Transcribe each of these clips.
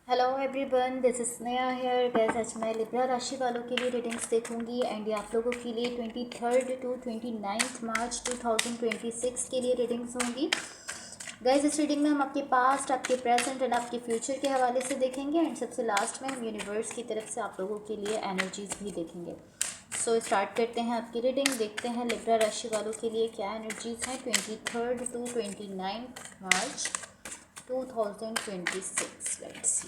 Hello everyone, this is Sneha here. Guys आज मैं Libra राशि वालों के लिए रीडिंग्स देखूंगी एंड ये आप लोगों के लिए 23 टू 29 मार्च 2026 के लिए रीडिंग्स होंगी। गैस इस रीडिंग में हम आपके पास्ट, आपके प्रेजेंट एंड आपके फ्यूचर के हवाले से देखेंगे एंड सबसे लास्ट में हम यूनिवर्स की तरफ से आप लोगों के लिए एनर्जीज भी देखेंगे। सो स्टार्ट करते हैं आपकी रीडिंग। देखते हैं लिब्रा राशि वालों के लिए क्या एनर्जीज हैं 23 to 29 March 2026। Let's see.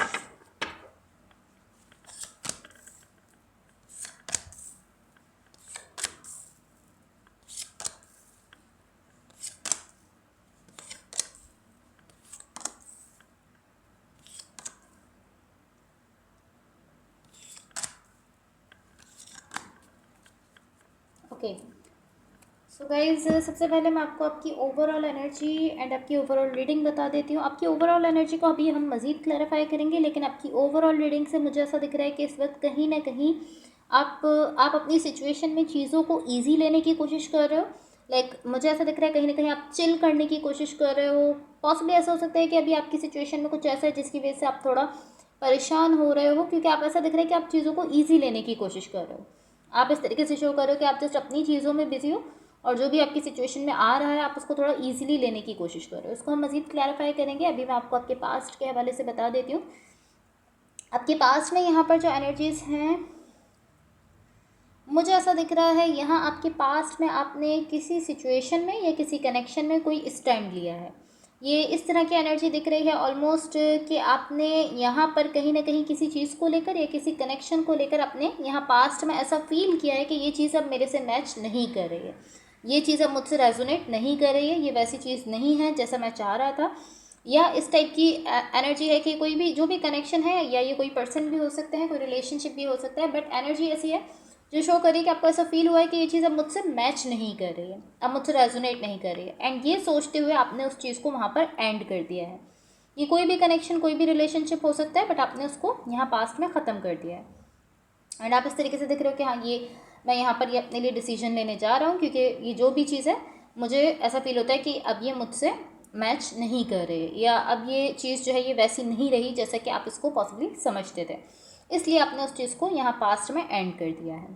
Okay, so guys सबसे पहले मैं आपको आपकी ओवरऑल एनर्जी एंड आपकी ओवरऑल रीडिंग बता देती हूँ। आपकी ओवरऑल एनर्जी को अभी हम मज़ीद क्लैरिफाई करेंगे, लेकिन आपकी ओवरऑल रीडिंग से मुझे ऐसा दिख रहा है कि इस वक्त कहीं ना कहीं आप अपनी सिचुएशन में चीज़ों को ईजी लेने की कोशिश कर रहे हो। मुझे ऐसा दिख रहा है कहीं ना कहीं आप चिल करने की कोशिश कर रहे हो। पॉसिबली ऐसा हो सकता है कि अभी आपकी सिचुएशन में कुछ ऐसा है जिसकी वजह से आप थोड़ा परेशान हो रहे हो, क्योंकि आप ऐसा दिख रहा है कि आप चीज़ों को ईजी लेने की कोशिश कर रहे हो। आप इस तरीके से शो कर रहे हो कि आप जस्ट अपनी चीज़ों में बिजी हो और जो भी आपकी सिचुएशन में आ रहा है आप उसको थोड़ा इजीली लेने की कोशिश कर रहे हो। इसको हम मज़ीद क्लैरिफाई करेंगे। अभी मैं आपको आपके पास्ट के हवाले से बता देती हूँ। आपके पास्ट में यहाँ पर जो एनर्जीज़ हैं, मुझे ऐसा दिख रहा है यहाँ आपके पास्ट में आपने किसी सिचुएशन में या किसी कनेक्शन में कोई स्टैंड लिया है। ये इस तरह की एनर्जी दिख रही है ऑलमोस्ट कि आपने यहाँ पर कहीं ना कहीं किसी चीज़ को लेकर या किसी कनेक्शन को लेकर आपने यहाँ पास्ट में ऐसा फील किया है कि ये चीज़ अब मेरे से मैच नहीं कर रही है, ये चीज़ अब मुझसे रेजोनेट नहीं कर रही है, ये वैसी चीज़ नहीं है जैसा मैं चाह रहा था। या इस टाइप की एनर्जी है कि कोई भी जो भी कनेक्शन है, या ये कोई पर्सन भी हो सकता है, कोई रिलेशनशिप भी हो सकता है, बट एनर्जी ऐसी है जो शो करी कि आपको ऐसा फील हुआ है कि ये चीज़ अब मुझसे मैच नहीं कर रही है, अब मुझसे रेजोनेट नहीं कर रही है, एंड ये सोचते हुए आपने उस चीज़ को वहाँ पर एंड कर दिया है। ये कोई भी कनेक्शन, कोई भी रिलेशनशिप हो सकता है, बट आपने उसको यहाँ पास्ट में ख़त्म कर दिया है। एंड आप इस तरीके से देख रहे हो कि हाँ, ये मैं यहाँ पर ये अपने लिए डिसीजन लेने जा रहा हूँ, क्योंकि ये जो भी चीज़ है मुझे ऐसा फील होता है कि अब ये मुझसे मैच नहीं कर रहे, या अब ये चीज़ जो है ये वैसी नहीं रही जैसा कि आप इसको पॉसिबली समझते थे, इसलिए आपने उस चीज़ को यहाँ पास्ट में एंड कर दिया है।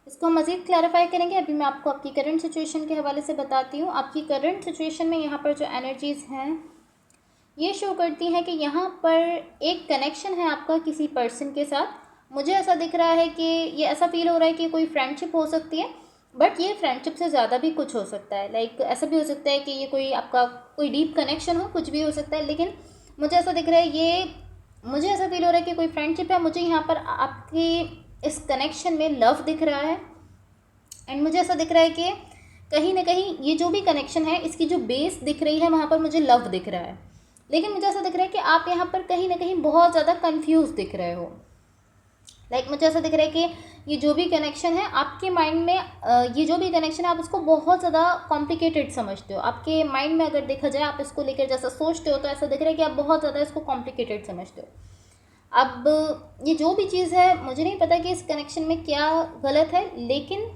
इसको हम मज़ीद क्लैरिफाई करेंगे। अभी मैं आपको आपकी करंट सिचुएशन के हवाले से बताती हूँ। आपकी करंट सिचुएशन में यहाँ पर जो एनर्जीज़ हैं ये शो करती हैं कि यहाँ पर एक कनेक्शन है आपका किसी पर्सन के साथ। मुझे ऐसा दिख रहा है कि ये ऐसा फील हो रहा है कि कोई फ्रेंडशिप हो सकती है, बट ये फ्रेंडशिप से ज़्यादा भी कुछ हो सकता है। ऐसा भी हो सकता है कि ये कोई आपका कोई डीप कनेक्शन हो, कुछ भी हो सकता है, लेकिन मुझे ऐसा दिख रहा है मुझे ऐसा फील हो रहा है कि कोई फ्रेंडशिप है। मुझे यहाँ पर आपकी इस कनेक्शन में लव दिख रहा है, एंड मुझे ऐसा दिख रहा है कि कहीं ना कहीं ये जो भी कनेक्शन है इसकी जो बेस दिख रही है वहाँ पर मुझे लव दिख रहा है, लेकिन मुझे ऐसा दिख रहा है कि आप यहाँ पर कहीं ना कहीं बहुत ज़्यादा कंफ्यूज दिख रहे हो। मुझे ऐसा दिख रहा है कि ये जो भी कनेक्शन है आपके माइंड में, ये जो भी कनेक्शन है आप उसको बहुत ज़्यादा कॉम्प्लिकेटेड समझते हो। आपके माइंड में अगर देखा जाए, आप इसको लेकर जैसा सोचते हो, तो ऐसा दिख रहा है कि आप बहुत ज़्यादा इसको कॉम्प्लिकेटेड समझते हो। अब ये जो भी चीज़ है, मुझे नहीं पता कि इस कनेक्शन में क्या गलत है, लेकिन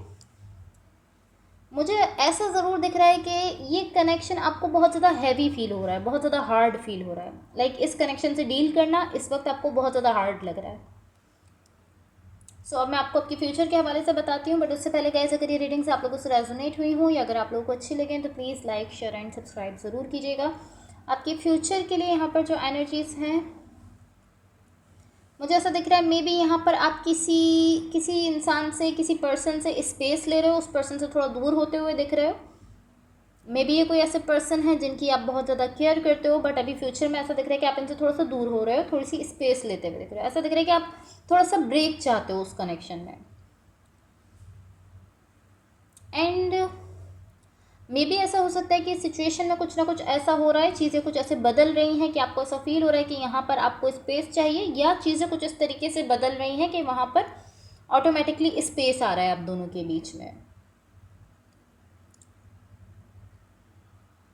मुझे ऐसा ज़रूर दिख रहा है कि ये कनेक्शन आपको बहुत ज़्यादा हैवी फील हो रहा है, बहुत ज़्यादा हार्ड फील हो रहा है। इस कनेक्शन से डील करना इस वक्त आपको बहुत ज़्यादा हार्ड लग रहा है। सो अब मैं आपको आपके फ्यूचर के हवाले से बताती हूँ, बट उससे पहले गाइस, अगर ये रीडिंग्स आप लोगों से रेजोनेट हुई हूँ या अगर आप लोगों को अच्छी लगें तो please like, share and subscribe ज़रूर कीजिएगा। आपके फ्यूचर के लिए यहाँ पर जो एनर्जीज़ हैं, मुझे ऐसा दिख रहा है मे बी यहाँ पर आप किसी किसी इंसान से, किसी पर्सन से स्पेस ले रहे हो, उस पर्सन से थोड़ा दूर होते हुए दिख रहे हो। मे बी ये कोई ऐसे पर्सन है जिनकी आप बहुत ज़्यादा केयर करते हो, बट अभी फ्यूचर में ऐसा दिख रहा है कि आप इनसे थोड़ा सा दूर हो रहे हो, थोड़ी सी स्पेस लेते हुए दिख रहे हो। ऐसा दिख रहा है कि आप थोड़ा सा ब्रेक चाहते हो उस कनेक्शन में। एंड मे बी ऐसा हो सकता है कि सिचुएशन में कुछ ना कुछ ऐसा हो रहा है, चीज़ें कुछ ऐसे बदल रही हैं कि आपको ऐसा फील हो रहा है कि यहाँ पर आपको स्पेस चाहिए, या चीज़ें कुछ इस तरीके से बदल रही हैं कि वहाँ पर ऑटोमेटिकली स्पेस आ रहा है आप दोनों के बीच में।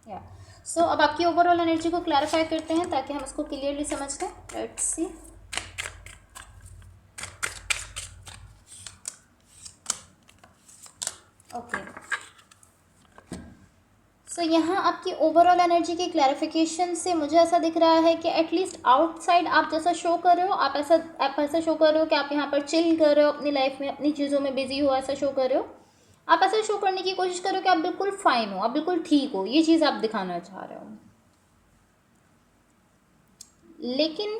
या सो अब आपकी ओवरऑल एनर्जी को क्लैरिफाई करते हैं ताकि हम इसको क्लियरली समझ लें। Let's see. ओके, सो यहाँ आपकी ओवरऑल एनर्जी की क्लैरिफिकेशन से मुझे ऐसा दिख रहा है कि एटलीस्ट आउटसाइड आप जैसा शो कर रहे हो, आप ऐसा शो कर रहे हो कि आप यहाँ पर चिल कर रहे हो, अपनी लाइफ में अपनी चीज़ों में बिजी हो, ऐसा शो कर रहे हो। आप ऐसा शो करने की कोशिश करो कि आप बिल्कुल फाइन हो, आप बिल्कुल ठीक हो, ये चीज़ आप दिखाना चाह रहे हो। लेकिन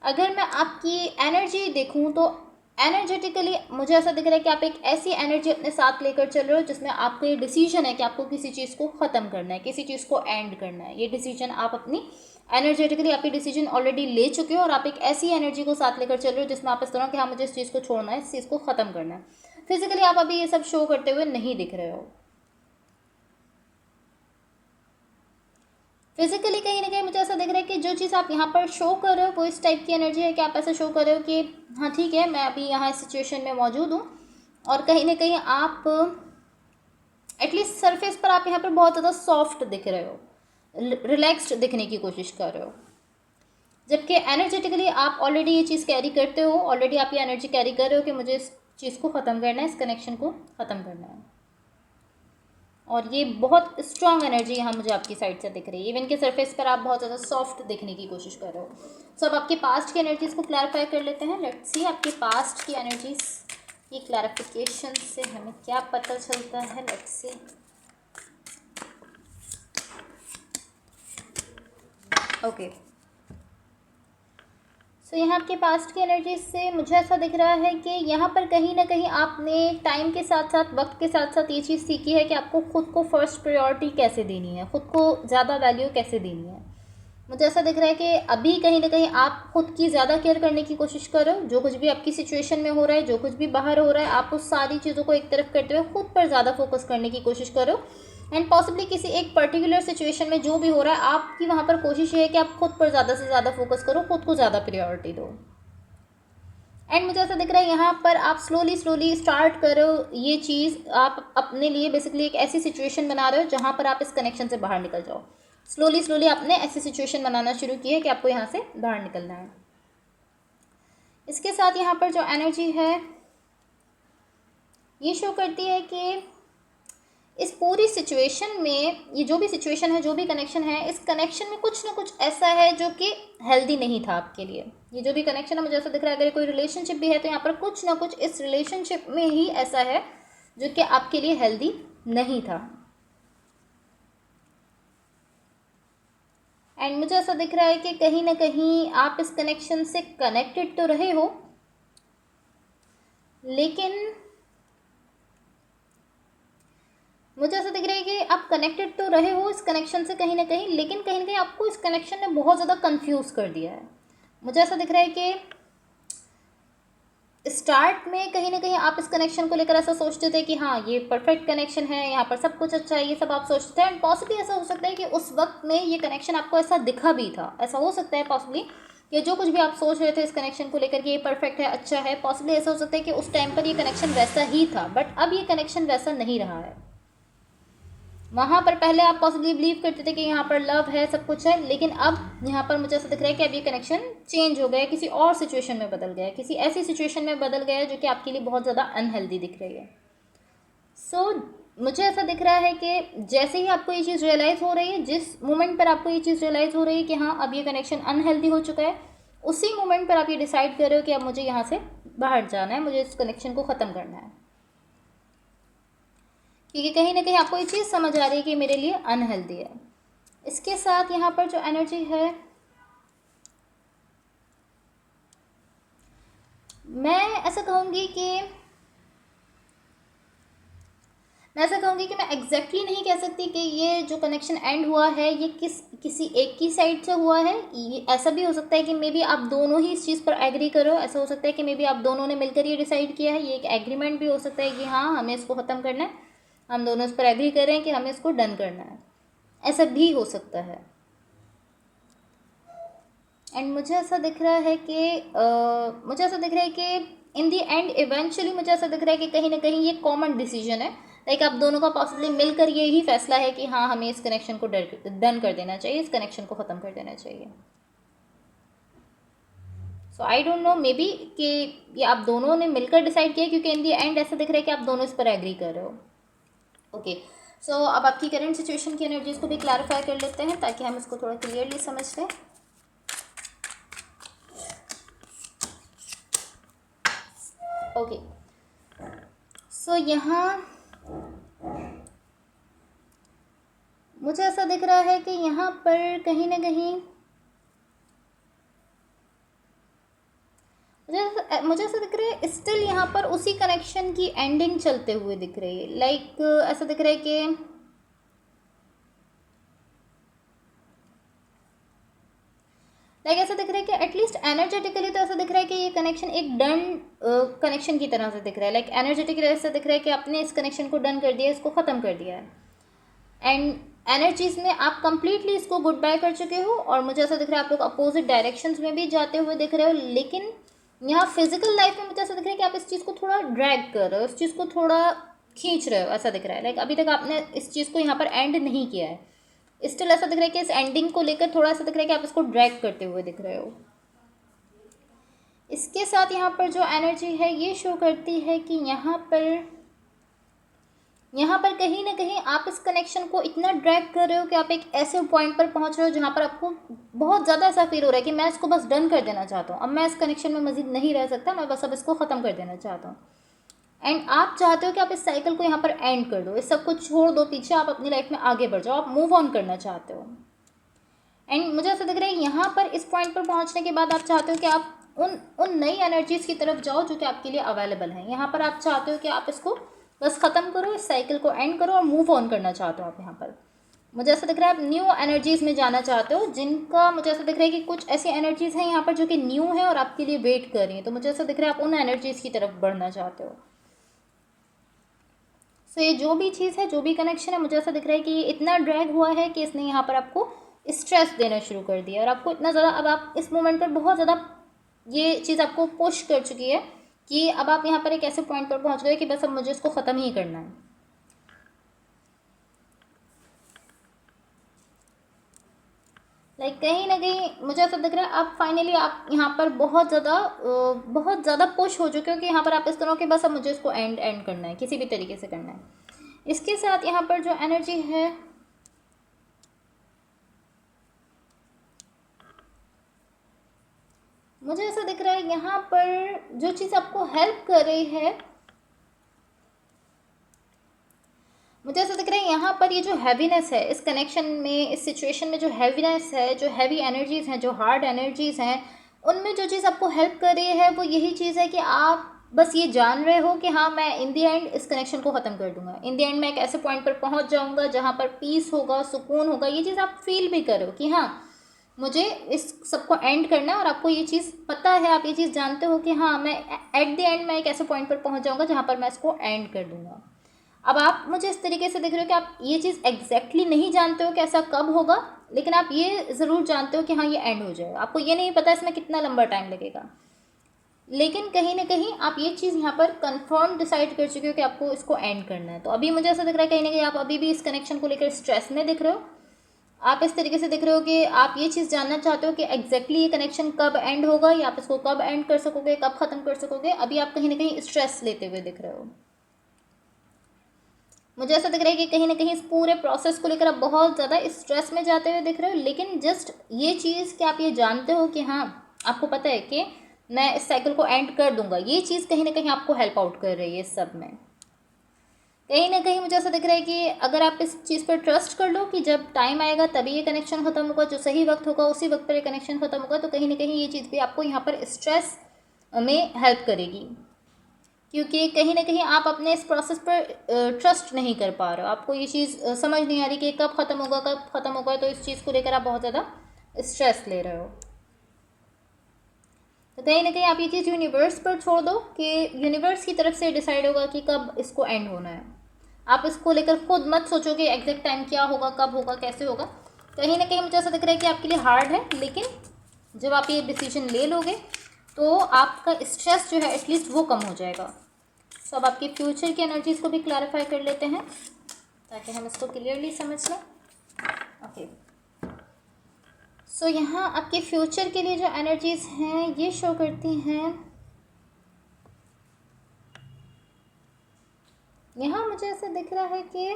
अगर मैं आपकी एनर्जी देखूं तो एनर्जेटिकली मुझे ऐसा दिख रहा है कि आप एक ऐसी एनर्जी अपने साथ लेकर चल रहे हो जिसमें आपको ये डिसीजन है कि आपको किसी चीज़ को ख़त्म करना है, किसी चीज़ को एंड करना है। ये डिसीजन आप अपनी एनर्जेटिकली आप ये डिसीजन ऑलरेडी ले चुके हो और आप एक ऐसी एनर्जी को साथ लेकर चल रहे हो जिसमें आप इस तरह कि हाँ मुझे इस चीज़ को छोड़ना है, इस चीज़ को ख़त्म करना है। फिजिकली आप अभी ये सब शो करते हुए नहीं दिख रहे हो। फिजिकली कहीं ना कहीं मुझे ऐसा दिख रहा है कि जो चीज़ आप यहाँ पर शो कर रहे हो वो इस टाइप की एनर्जी है कि आप ऐसा शो कर रहे हो कि हाँ ठीक है, मैं अभी यहाँ इस सिचुएशन में मौजूद हूँ, और कहीं ना कहीं आप एटलीस्ट सरफेस पर आप यहाँ पर बहुत ज़्यादा सॉफ्ट दिख रहे हो, रिलैक्स्ड दिखने की कोशिश कर रहे हो, जबकि एनर्जेटिकली आप ऑलरेडी ये चीज़ कैरी करते हो, ऑलरेडी आप ये एनर्जी कैरी कर रहे हो कि मुझे इस चीज़ को ख़त्म करना है, इस कनेक्शन को ख़त्म करना है। और ये बहुत स्ट्रॉन्ग एनर्जी यहाँ मुझे आपकी साइड से दिख रही है। इवन के सरफेस पर आप बहुत ज़्यादा सॉफ्ट दिखने की कोशिश कर रहे हो। सो अब आपके पास्ट की एनर्जीज़ को क्लैरिफाई कर लेते हैं। लेट्स सी आपके पास्ट की एनर्जीज़ की क्लैरिफिकेशन से हमें क्या पता चलता है। Let's see. ओके, सो यहाँ आपके पास्ट की एनर्जी से मुझे ऐसा दिख रहा है कि यहाँ पर कहीं ना कहीं आपने टाइम के साथ साथ, वक्त के साथ साथ ये चीज़ सीखी है कि आपको खुद को फर्स्ट प्रायोरिटी कैसे देनी है, खुद को ज़्यादा वैल्यू कैसे देनी है। मुझे ऐसा दिख रहा है कि अभी कहीं ना कहीं आप खुद की ज़्यादा केयर करने की कोशिश करो। जो कुछ भी आपकी सिचुएशन में हो रहा है, जो कुछ भी बाहर हो रहा है, आप उस सारी चीज़ों को एक तरफ करते हुए खुद पर ज़्यादा फोकस करने की कोशिश करो। एंड पॉसिबली किसी एक पर्टिकुलर सिचुएशन में जो भी हो रहा है, आपकी वहाँ पर कोशिश ये है कि आप खुद पर ज़्यादा से ज़्यादा फोकस करो, खुद को ज़्यादा प्रायोरिटी दो। एंड मुझे ऐसा दिख रहा है यहाँ पर आप स्लोली स्लोली स्टार्ट करो ये चीज़। आप अपने लिए बेसिकली एक ऐसी सिचुएशन बना रहे हो जहाँ पर आप इस कनेक्शन से बाहर निकल जाओ। स्लोली स्लोली आपने ऐसी सिचुएशन बनाना शुरू की है कि आपको यहाँ से बाहर निकलना है। इसके साथ यहाँ पर जो एनर्जी है ये शो करती है कि इस पूरी सिचुएशन में, ये जो भी सिचुएशन है, जो भी कनेक्शन है, इस कनेक्शन में कुछ ना कुछ ऐसा है जो कि हेल्दी नहीं था आपके लिए। ये जो भी कनेक्शन है मुझे ऐसा दिख रहा है अगर कोई रिलेशनशिप भी है तो यहाँ पर कुछ ना कुछ इस रिलेशनशिप में ही ऐसा है जो कि आपके लिए हेल्दी नहीं था। एंड मुझे ऐसा दिख रहा है कि कहीं ना कहीं आप इस कनेक्शन से कनेक्टेड तो रहे हो, लेकिन मुझे ऐसा दिख रहा है कि आप कनेक्टेड तो रहे हो इस कनेक्शन से कहीं ना कहीं, लेकिन कहीं ना कहीं आपको इस कनेक्शन ने बहुत ज़्यादा कंफ्यूज कर दिया है। मुझे ऐसा दिख रहा है कि स्टार्ट में कहीं ना कहीं आप इस कनेक्शन को लेकर ऐसा सोचते थे कि हाँ ये परफेक्ट कनेक्शन है, यहाँ पर सब कुछ अच्छा है, ये सब आप सोचते थे। एंड पॉसिबली ऐसा हो सकता है कि उस वक्त में ये कनेक्शन आपको ऐसा दिखा भी था। ऐसा हो सकता है पॉसिबली कि जो कुछ भी आप सोच रहे थे इस कनेक्शन को लेकर कि ये परफेक्ट है, अच्छा है, पॉसिबली ऐसा हो सकता है कि उस टाइम पर ये कनेक्शन वैसा ही था, बट अब ये कनेक्शन वैसा नहीं रहा है। वहाँ पर पहले आप पॉसिबली बिलीव करते थे कि यहाँ पर लव है, सब कुछ है, लेकिन अब यहाँ पर मुझे ऐसा दिख रहा है कि अब ये कनेक्शन चेंज हो गया, किसी और सिचुएशन में बदल गया, किसी ऐसी सिचुएशन में बदल गया जो कि आपके लिए बहुत ज़्यादा अनहेल्दी दिख रही है। सो मुझे ऐसा दिख रहा है कि जैसे ही आपको ये चीज़ रियलाइज़ हो रही है, जिस मोमेंट पर आपको ये चीज़ रियलाइज़ हो रही है कि हाँ अब ये कनेक्शन अनहेल्दी हो चुका है, उसी मोमेंट पर आप ये डिसाइड कर रहे हो कि अब मुझे यहाँ से बाहर जाना है, मुझे इस कनेक्शन को ख़त्म करना है, क्योंकि कहीं ना कहीं आपको ये चीज़ समझ आ रही है कि मेरे लिए अनहेल्दी है। इसके साथ यहाँ पर जो एनर्जी है, मैं ऐसा कहूँगी कि मैं एग्जैक्टली नहीं कह सकती कि ये जो कनेक्शन एंड हुआ है ये किसी एक की साइड से हुआ है। ये ऐसा भी हो सकता है कि मे बी आप दोनों ही इस चीज़ पर एग्री करो। ऐसा हो सकता है कि मे बी आप दोनों ने मिलकर ये डिसाइड किया है। ये एक एग्रीमेंट भी हो सकता है कि हाँ हमें इसको ख़त्म करना है, हम दोनों इस पर एग्री कर रहे हैं कि हमें इसको डन करना है। ऐसा भी हो सकता है। एंड मुझे ऐसा दिख रहा है कि इन दी एंड इवेंचुअली मुझे ऐसा दिख रहा है कि कहीं ना कहीं ये कॉमन डिसीजन है। लाइक आप दोनों का पॉसिबली मिलकर ये ही फैसला है कि हाँ हमें इस कनेक्शन को डन कर देना चाहिए, इस कनेक्शन को ख़त्म कर देना चाहिए। So I don't know, maybe कि ये आप दोनों ने मिलकर डिसाइड किया, क्योंकि इन दी एंड ऐसा दिख रहा है कि आप दोनों इस पर एग्री कर रहे हो। ओके, सो अब आपकी करंट सिचुएशन की एनर्जीज को भी क्लैरिफाई कर लेते हैं ताकि हम इसको थोड़ा क्लियरली समझ लें। ओके, सो यहाँ मुझे ऐसा दिख रहा है कि यहाँ पर कहीं ना कहीं मुझे ऐसा दिख रहा है स्टिल यहाँ पर उसी कनेक्शन की एंडिंग चलते हुए दिख रही है। लाइक ऐसा दिख रहा है कि ऐसा दिख रहा है कि एटलीस्ट एनर्जेटिकली तो ऐसा दिख रहा है कि ये कनेक्शन एक डन कनेक्शन की तरह से दिख रहा है। लाइक एनर्जेटिकली ऐसा दिख रहा है कि आपने इस कनेक्शन को डन कर दिया, इसको ख़त्म कर दिया है, एंड एनर्जीज में आप कंप्लीटली इसको गुड बाय कर चुके हो। और मुझे ऐसा दिख रहा है आप लोग अपोजिट डायरेक्शंस में भी जाते हुए दिख रहे हो, लेकिन यहाँ फिजिकल लाइफ में मुझे ऐसा दिख रहा है कि आप इस चीज़ को थोड़ा ड्रैग कर रहे हो, इस चीज़ को थोड़ा खींच रहे हो, ऐसा दिख रहा है। लाइक अभी तक आपने इस चीज़ को यहाँ पर एंड नहीं किया है, स्टिल ऐसा दिख रहा है कि इस एंडिंग को लेकर थोड़ा सा दिख रहा है कि आप इसको ड्रैग करते हुए दिख रहे हो। इसके साथ यहाँ पर जो एनर्जी है ये शो करती है कि यहाँ पर कहीं ना कहीं आप इस कनेक्शन को इतना ड्रैग कर रहे हो कि आप एक ऐसे पॉइंट पर पहुँच रहे हो जहाँ पर आपको बहुत ज़्यादा ऐसा फील हो रहा है कि मैं इसको बस डन कर देना चाहता हूँ, अब मैं इस कनेक्शन में मज़ीद नहीं रह सकता, मैं बस अब इसको ख़त्म कर देना चाहता हूँ। एंड आप चाहते हो कि आप इस साइकिल को यहाँ पर एंड कर दो, इस सब कुछ छोड़ दो पीछे, आप अपनी लाइफ में आगे बढ़ जाओ, आप मूव ऑन करना चाहते हो। एंड मुझे ऐसा लग रहा है यहाँ पर इस पॉइंट पर पहुँचने के बाद आप चाहते हो कि आप उन नई एनर्जीज़ की तरफ जाओ जो कि आपके लिए अवेलेबल हैं। यहाँ पर आप चाहते हो कि आप इसको बस ख़त्म करो, इस साइकिल को एंड करो और मूव ऑन करना चाहते हो आप यहाँ पर। मुझे ऐसा दिख रहा है आप न्यू एनर्जीज़ में जाना चाहते हो, जिनका मुझे ऐसा दिख रहा है कि कुछ ऐसी एनर्जीज़ हैं यहाँ पर जो कि न्यू है और आपके लिए वेट कर रही हैं। तो मुझे ऐसा दिख रहा है आप उन एनर्जीज़ की तरफ बढ़ना चाहते हो। सो ये जो भी चीज़ है, जो भी कनेक्शन है, मुझे ऐसा दिख रहा है कि ये इतना ड्रैग हुआ है कि इसने यहाँ पर आपको स्ट्रेस देना शुरू कर दिया और आपको इतना ज़्यादा अब आप इस मोमेंट पर बहुत ज़्यादा ये चीज़ आपको पुश कर चुकी है कि अब आप यहाँ पर एक ऐसे पॉइंट पर पहुँच गए कि बस अब मुझे इसको ख़त्म ही करना है। लाइक कहीं ना कहीं मुझे ऐसा दिख रहा है अब फाइनली आप यहाँ पर बहुत ज़्यादा पुश हो चुके हो कि यहाँ पर आप इस तरह के बस अब मुझे इसको एंड करना है, किसी भी तरीके से करना है। इसके साथ यहाँ पर जो एनर्जी है मुझे ऐसा दिख रहा है यहाँ पर जो चीज़ आपको हेल्प कर रही है, मुझे ऐसा दिख रहा है यहाँ पर ये जो हैवीनेस है इस कनेक्शन में, इस सिचुएशन में जो हैवीनेस है, जो हैवी एनर्जीज़ हैं, जो हार्ड एनर्जीज़ हैं, उनमें जो चीज़ आपको हेल्प कर रही है वो यही चीज़ है कि आप बस ये जान रहे हो कि हाँ मैं इन दी एंड इस कनेक्शन को ख़त्म कर दूंगा, इन दी एंड मैं एक ऐसे पॉइंट पर पहुँच जाऊँगा जहाँ पर पीस होगा, सुकून होगा। ये चीज़ आप फील भी करो कि हाँ मुझे इस सबको एंड करना है, और आपको ये चीज़ पता है, आप ये चीज़ जानते हो कि हाँ मैं एट द एंड मैं एक ऐसे पॉइंट पर पहुँच जाऊँगा जहाँ पर मैं इसको एंड कर दूँगा। अब आप मुझे इस तरीके से देख रहे हो कि आप ये चीज़ एग्जैक्टली नहीं जानते हो कि ऐसा कब होगा, लेकिन आप ये ज़रूर जानते हो कि हाँ ये एंड हो जाएगा। आपको ये नहीं पता इसमें कितना लंबा टाइम लगेगा, लेकिन कहीं ना कहीं आप ये चीज़ यहाँ पर कंफर्म डिसाइड कर चुके हो कि आपको इसको एंड करना है। तो अभी मुझे ऐसा दिख रहा है कहीं ना कहीं आप अभी भी इस कनेक्शन को लेकर स्ट्रेस में दिख रहे हो। आप इस तरीके से दिख रहे हो कि आप ये चीज़ जानना चाहते हो कि एग्जैक्टली ये कनेक्शन कब एंड होगा, या आप इसको कब एंड कर सकोगे, कब ख़त्म कर सकोगे। अभी आप कहीं ना कहीं स्ट्रेस लेते हुए दिख रहे हो। मुझे ऐसा दिख रहा है कि कहीं ना कहीं इस पूरे प्रोसेस को लेकर आप बहुत ज़्यादा स्ट्रेस में जाते हुए दिख रहे हो, लेकिन जस्ट ये चीज़ कि आप ये जानते हो कि हाँ आपको पता है कि मैं इस साइकिल को एंड कर दूंगा, ये चीज़ कहीं ना कहीं आपको हेल्प आउट कर रही है इस सब में। कहीं ना कहीं मुझे ऐसा दिख रहा है कि अगर आप इस चीज़ पर ट्रस्ट कर लो कि जब टाइम आएगा तभी ये कनेक्शन ख़त्म होगा, जो सही वक्त होगा उसी वक्त पर ये कनेक्शन ख़त्म होगा, तो कहीं ना कहीं ये चीज़ भी आपको यहाँ पर स्ट्रेस में हेल्प करेगी, क्योंकि कहीं ना कहीं आप अपने इस प्रोसेस पर ट्रस्ट नहीं कर पा रहे हो। आपको ये चीज़ समझ नहीं आ रही कि कब ख़त्म होगा, कब ख़त्म होगा, तो इस चीज़ को लेकर आप बहुत ज़्यादा स्ट्रेस ले रहे हो। तो कहीं ना कहीं आप ये चीज़ यूनिवर्स पर छोड़ दो कि यूनिवर्स की तरफ से डिसाइड होगा कि कब इसको एंड होना है। आप इसको लेकर खुद मत सोचो कि एग्जैक्ट टाइम क्या होगा, कब होगा, कैसे होगा। कहीं ना कहीं मुझे ऐसा दिख रहा है कि आपके लिए हार्ड है, लेकिन जब आप ये डिसीजन ले लोगे तो आपका स्ट्रेस जो है एटलीस्ट वो कम हो जाएगा। सो अब आपके फ्यूचर की एनर्जीज़ को भी क्लैरिफाई कर लेते हैं ताकि हम इसको क्लियरली समझ लें। ओके, सो यहाँ आपके फ्यूचर के लिए जो एनर्जीज़ हैं ये शो करती हैं, यहाँ मुझे ऐसा दिख रहा है कि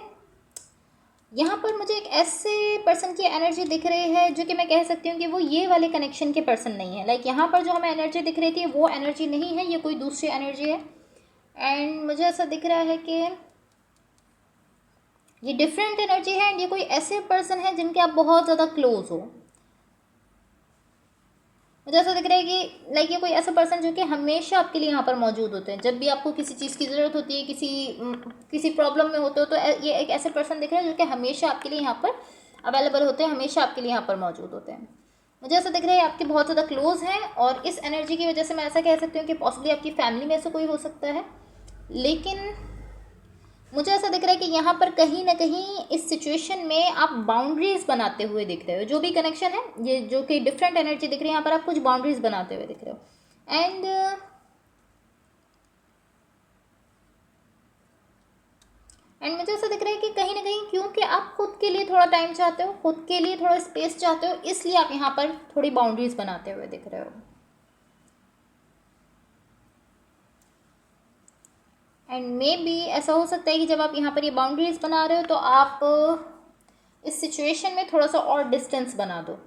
यहाँ पर मुझे एक ऐसे पर्सन की एनर्जी दिख रही है जो कि मैं कह सकती हूँ कि वो ये वाले कनेक्शन के पर्सन नहीं है। लाइक यहाँ पर जो हमें एनर्जी दिख रही थी वो एनर्जी नहीं है, ये कोई दूसरी एनर्जी है। एंड मुझे ऐसा दिख रहा है कि ये डिफरेंट एनर्जी है एंड ये कोई ऐसे पर्सन है जिनके आप बहुत ज़्यादा क्लोज हो। मुझे ऐसा दिख रहा है कि लाइक ये कोई ऐसा पर्सन जो कि हमेशा आपके लिए यहाँ पर मौजूद होते हैं। जब भी आपको किसी चीज़ की ज़रूरत होती है, किसी प्रॉब्लम में होते हो, तो ये एक ऐसे पर्सन दिख रहे हैं जो कि हमेशा आपके लिए यहाँ पर अवेलेबल होते हैं, हमेशा आपके लिए यहाँ पर मौजूद होते हैं। मुझे ऐसा दिख रहा है आपके बहुत ज़्यादा क्लोज हैं और इस एनर्जी की वजह से मैं ऐसा कह सकती हूँ कि पॉसिबली आपकी फैमिली में से कोई हो सकता है। लेकिन मुझे ऐसा दिख रहा है कि यहाँ पर कहीं ना कहीं इस सिचुएशन में आप बाउंड्रीज बनाते हुए दिख रहे हो। जो भी कनेक्शन है, ये जो कि डिफरेंट एनर्जी दिख रही है, यहाँ पर आप कुछ बाउंड्रीज बनाते हुए दिख रहे हो। एंड मुझे ऐसा दिख रहा है कि कहीं ना कहीं क्योंकि आप खुद के लिए थोड़ा टाइम चाहते हो, खुद के लिए थोड़ा स्पेस चाहते हो, इसलिए आप यहाँ पर थोड़ी बाउंड्रीज बनाते हुए दिख रहे हो। एंड मे बी ऐसा हो सकता है कि जब आप यहाँ पर ये बाउंड्रीज बना रहे हो तो आप इस सिचुएशन में थोड़ा सा और डिस्टेंस बना दो।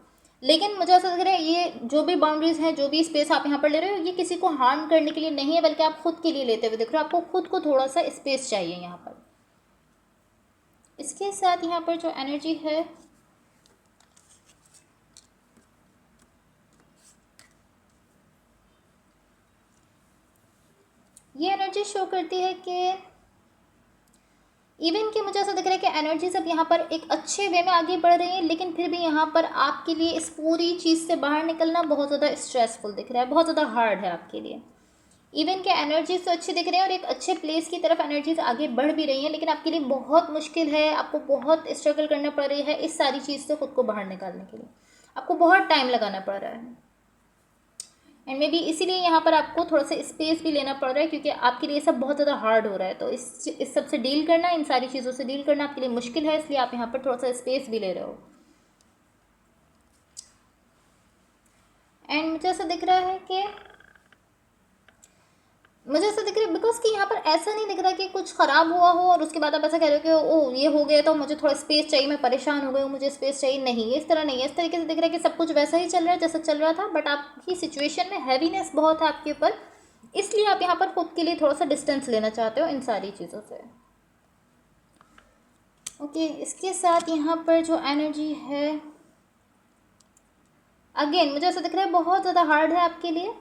लेकिन मुझे ऐसा लग रहा है ये जो भी बाउंड्रीज हैं, जो भी स्पेस आप यहाँ पर ले रहे हो, ये किसी को हार्म करने के लिए नहीं है, बल्कि आप खुद के लिए लेते हुए दिख रहे हो। आपको खुद को थोड़ा सा स्पेस चाहिए यहाँ पर। इसके साथ यहाँ पर जो एनर्जी है, ये एनर्जी शो करती है कि इवन कि मुझे ऐसा दिख रहा है कि एनर्जी सब यहाँ पर एक अच्छे वे में आगे बढ़ रही है, लेकिन फिर भी यहाँ पर आपके लिए इस पूरी चीज़ से बाहर निकलना बहुत ज़्यादा स्ट्रेसफुल दिख रहा है, बहुत ज़्यादा हार्ड है आपके लिए। इवन के एनर्जीज तो अच्छी दिख रही है और एक अच्छे प्लेस की तरफ एनर्जीज आगे बढ़ भी रही हैं, लेकिन आपके लिए बहुत मुश्किल है, आपको बहुत स्ट्रगल करना पड़ रही है इस सारी चीज़ से खुद को बाहर निकालने के लिए। आपको बहुत टाइम लगाना पड़ रहा है एंड मे बी इसीलिए यहाँ पर आपको थोड़ा सा स्पेस भी लेना पड़ रहा है, क्योंकि आपके लिए सब बहुत ज़्यादा हार्ड हो रहा है। तो इस सब से डील करना, इन सारी चीज़ों से डील करना आपके लिए मुश्किल है, इसलिए आप यहाँ पर थोड़ा सा स्पेस भी ले रहे हो। एंड मुझे ऐसा दिख रहा है कि बिकॉज कि यहाँ पर ऐसा नहीं दिख रहा कि कुछ ख़राब हुआ हो और उसके बाद आप ऐसा कह रहे हो कि ओ ये हो गया तो मुझे थोड़ा स्पेस चाहिए, मैं परेशान हो गई हूँ, मुझे स्पेस चाहिए। नहीं, इस तरह नहीं है। इस तरीके से दिख रहा है कि सब कुछ वैसा ही चल रहा है जैसा चल रहा था, बट आपकी सिचुएशन में हैवीनेस बहुत है आपके ऊपर, इसलिए आप यहाँ पर खुद के लिए थोड़ा सा डिस्टेंस लेना चाहते हो इन सारी चीज़ों से। ओके, इसके साथ यहाँ पर जो एनर्जी है, अगेन मुझे ऐसा दिख रहा है बहुत ज़्यादा हार्ड है आपके लिए।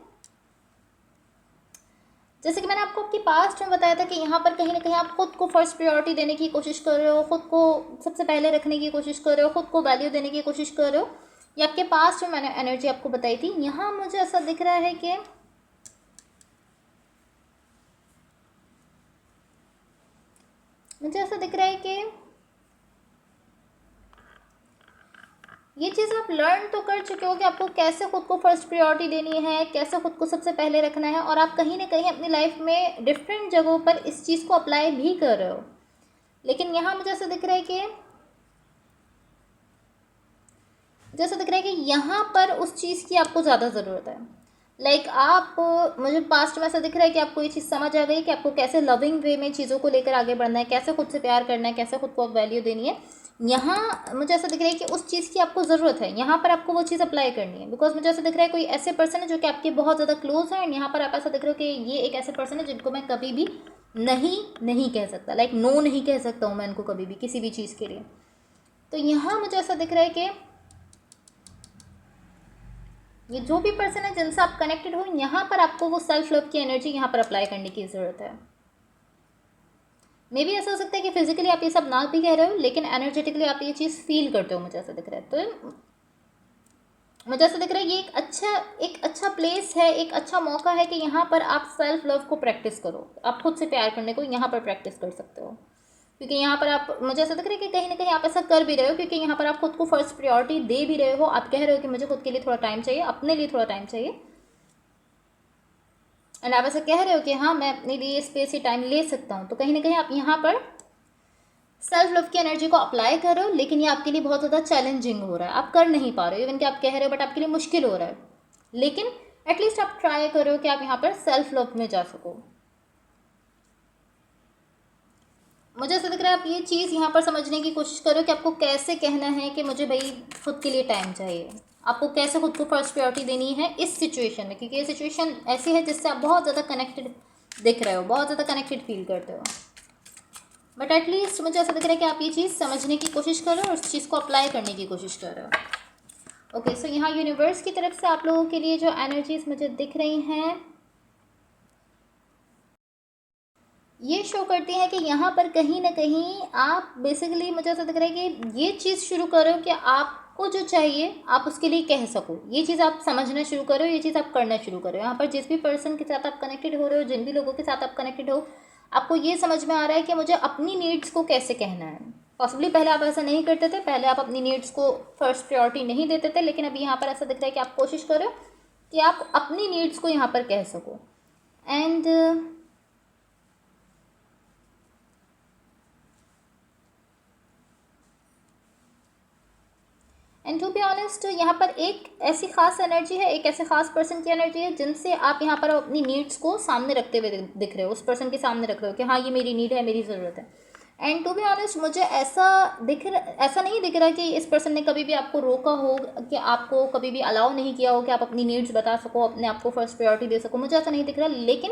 जैसे कि मैंने आपको आपकी पास्ट में बताया था कि यहाँ पर कहीं ना कहीं आप खुद को फर्स्ट प्रायोरिटी देने की कोशिश कर रहे हो, खुद को सबसे पहले रखने की कोशिश कर रहे हो, खुद को वैल्यू देने की कोशिश कर रहे हो। ये आपके पास्ट में मैंने एनर्जी आपको बताई थी। यहाँ मुझे ऐसा दिख रहा है कि ये चीज़ आप लर्न तो कर चुके हो कि आपको कैसे खुद को फर्स्ट प्रायोरिटी देनी है, कैसे खुद को सबसे पहले रखना है, और आप कहीं ना कहीं अपनी लाइफ में डिफरेंट जगहों पर इस चीज़ को अप्लाई भी कर रहे हो। लेकिन यहाँ मुझे ऐसा दिख रहा है कि यहाँ पर उस चीज़ की आपको ज़्यादा ज़रूरत है। लाइक आप मुझे पास्ट में ऐसा दिख रहा है कि आपको ये चीज़ समझ आ गई कि आपको कैसे लविंग वे में चीज़ों को लेकर आगे बढ़ना है, कैसे खुद से प्यार करना है, कैसे खुद को वैल्यू देनी है। यहाँ मुझे ऐसा दिख रहा है कि उस चीज़ की आपको ज़रूरत है, यहाँ पर आपको वो चीज़ अप्लाई करनी है। बिकॉज मुझे ऐसा दिख रहा है कोई ऐसे पर्सन है जो कि आपके बहुत ज़्यादा क्लोज है, एंड यहाँ पर आप ऐसा दिख रहे हो कि ये एक ऐसे पर्सन है जिनको मैं कभी भी नहीं कह सकता, लाइक नो नहीं कह सकता हूँ मैं इनको कभी भी किसी भी चीज़ के लिए। तो यहाँ मुझे ऐसा दिख रहा है कि ये जो भी पर्सन है जिनसे आप कनेक्टेड हो, यहाँ पर आपको वो सेल्फ लव की एनर्जी यहाँ पर अप्लाई करने की ज़रूरत है। मे भी ऐसा हो सकता है कि फिजिकली आप ये सब ना भी कह रहे हो, लेकिन एनर्जेटिकली आप ये चीज़ फील करते हो, मुझे ऐसा दिख रहा है। तो मुझे ऐसा दिख रहा है ये एक अच्छा प्लेस है, एक अच्छा मौका है कि यहाँ पर आप सेल्फ लव को प्रैक्टिस करो, आप खुद से प्यार करने को यहाँ पर प्रैक्टिस कर सकते हो। क्योंकि यहाँ पर आप, मुझे ऐसा दिख रहा है कि कहीं ना कहीं आप ऐसा कर भी रहे हो, क्योंकि यहाँ पर आप खुद को फर्स्ट प्रायोरिटी दे भी रहे हो। आप कह रहे हो कि मुझे खुद के लिए थोड़ा टाइम चाहिए, अपने लिए थोड़ा टाइम चाहिए, एंड आप ऐसा कह रहे हो कि हाँ मैं अपने लिए स्पेस ही टाइम ले सकता हूँ। तो कहीं ना कहीं आप यहाँ पर सेल्फ लव की एनर्जी को अप्लाई कर रहे हो, लेकिन ये आपके लिए बहुत ज़्यादा चैलेंजिंग हो रहा है, आप कर नहीं पा रहे हो। इवन कि आप कह रहे हो बट आपके लिए मुश्किल हो रहा है, लेकिन एटलीस्ट आप ट्राई करो कि आप यहाँ पर सेल्फ लव में जा सको। मुझे ऐसा लग रहा है आप ये चीज़ यहाँ पर समझने की कोशिश करो कि आपको कैसे कहना है कि मुझे भाई खुद के लिए टाइम चाहिए, आपको कैसे खुद को फर्स्ट प्रायोरिटी देनी है इस सिचुएशन में, क्योंकि ये सिचुएशन ऐसी है जिससे आप बहुत ज़्यादा कनेक्टेड दिख रहे हो, बहुत ज़्यादा कनेक्टेड फील करते हो। बट एटलीस्ट मुझे ऐसा लग रहा है कि आप ये चीज़ समझने की कोशिश कर रहे हो और उस चीज़ को अप्लाई करने की कोशिश कर रहे हो। ओके, सो यहाँ यूनिवर्स की तरफ से आप लोगों के लिए जो एनर्जीज मुझे दिख रही हैं ये शो करती हैं कि यहाँ पर कहीं ना कहीं आप बेसिकली, मुझे ऐसा लग रहा है कि ये चीज़ शुरू करो कि आपको जो चाहिए आप उसके लिए कह सको, ये चीज़ आप समझना शुरू करो, ये चीज़ आप करना शुरू करो। यहाँ पर जिस भी पर्सन के साथ आप कनेक्टेड हो रहे हो, जिन भी लोगों के साथ आप कनेक्टेड हो, आपको ये समझ में आ रहा है कि मुझे अपनी नीड्स को कैसे कहना है। पॉसिबली पहले आप ऐसा नहीं करते थे, पहले आप अपनी नीड्स को फर्स्ट प्रायोरिटी नहीं देते थे, लेकिन अभी यहाँ पर ऐसा दिख रहा है कि आप कोशिश करो कि आप अपनी नीड्स को यहाँ पर कह सको। एंड टू बी ऑनेस्ट, यहाँ पर एक ऐसी खास एनर्जी है, एक ऐसे खास पर्सन की एनर्जी है जिनसे आप यहाँ पर अपनी नीड्स को सामने रखते हुए दिख रहे हो, उस पर्सन के सामने रख रहे हो कि हाँ ये मेरी नीड है, मेरी ज़रूरत है। एंड टू बी ऑनेस्ट मुझे ऐसा नहीं दिख रहा कि इस पर्सन ने कभी भी आपको रोका हो, कि आपको कभी भी अलाउ नहीं किया हो कि आप अपनी नीड्स बता सको, अपने आप को फर्स्ट प्रायोरिटी दे सको, मुझे ऐसा नहीं दिख रहा। लेकिन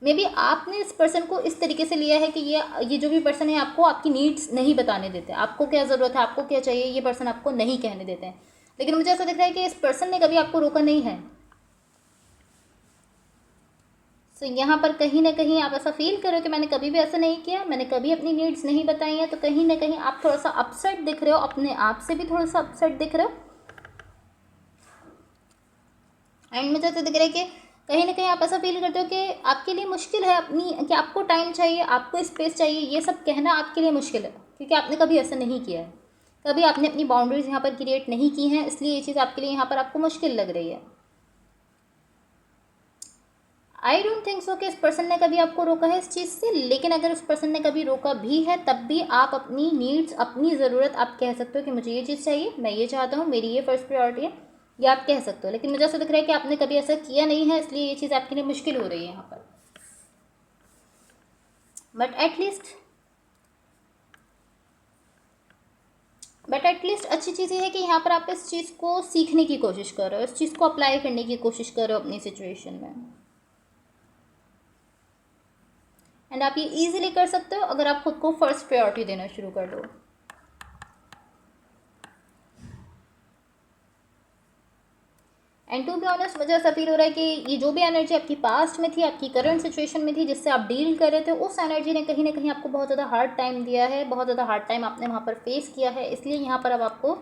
मे बी आपने इस पर्सन को इस तरीके से लिया है कि ये जो भी पर्सन है आपको आपकी नीड्स नहीं बताने देते, आपको क्या ज़रूरत है, आपको क्या चाहिए, ये पर्सन आपको नहीं कहने देते हैं। लेकिन मुझे ऐसा दिख रहा है कि इस पर्सन ने कभी आपको रोका नहीं है। सो यहाँ पर कहीं ना कहीं आप ऐसा फील करो कि मैंने कभी भी ऐसा नहीं किया, मैंने कभी अपनी नीड्स नहीं बताई हैं, तो कहीं ना कहीं आप थोड़ा सा अपसेट दिख रहे हो, अपने आप से भी थोड़ा सा अपसेट दिख रहे हो। एंड मुझे ऐसा दिख रहा है कि कहीं ना कहीं आप ऐसा फील करते हो कि आपके लिए मुश्किल है अपनी, कि आपको टाइम चाहिए, आपको स्पेस चाहिए, ये सब कहना आपके लिए मुश्किल है, क्योंकि आपने कभी ऐसा नहीं किया है, कभी आपने अपनी बाउंड्रीज यहाँ पर क्रिएट नहीं की हैं, इसलिए ये चीज़ आपके लिए यहाँ पर आपको मुश्किल लग रही है। आई डोंट थिंक सो कि इस पर्सन ने कभी आपको रोका है इस चीज़ से, लेकिन अगर उस पर्सन ने कभी रोका भी है तब भी आप अपनी नीड्स, अपनी ज़रूरत आप कह सकते हो कि मुझे ये चीज़ चाहिए, मैं ये चाहता हूँ, मेरी ये फर्स्ट प्रायोरिटी है, ये आप कह सकते हो। लेकिन मुझे ऐसा दिख रहा है कि आपने कभी ऐसा किया नहीं है, इसलिए ये चीज़ आपके लिए मुश्किल हो रही है यहाँ पर। बट एटलीस्ट अच्छी चीज़ ये है कि यहाँ पर आप इस चीज़ को सीखने की कोशिश कर रहे हो, इस चीज़ को अप्लाई करने की कोशिश कर रहे हो अपनी सिचुएशन में। एंड आप ये इजीली कर सकते हो अगर आप खुद को फर्स्ट प्रायोरिटी देना शुरू कर दो। एंड टू बी ऑनेस्ट मुझे ऐसा फील हो रहा है कि ये जो भी एनर्जी आपकी पास्ट में थी, आपकी करंट सिचुएशन में थी, जिससे आप डील कर रहे थे, उस एनर्जी ने कहीं ना कहीं आपको बहुत ज़्यादा हार्ड टाइम दिया है, बहुत ज़्यादा हार्ड टाइम आपने वहाँ पर फेस किया है। इसलिए यहाँ पर अब आपको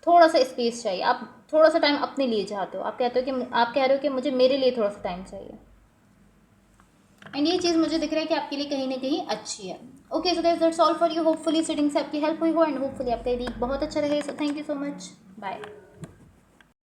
थोड़ा सा स्पेस चाहिए, आप थोड़ा सा टाइम अपने लिए चाहते हो, आप कह रहे हो कि मुझे मेरे लिए थोड़ा सा टाइम चाहिए। एंड ये चीज़ मुझे दिख रहा है कि आपके लिए कहीं ना कहीं अच्छी है। Okay so guys that's all for you. Hopefully reading से आपकी हेल्प हुई हो एंड होपफुली आपका वीक बहुत अच्छा रहे। So thank you so much, bye.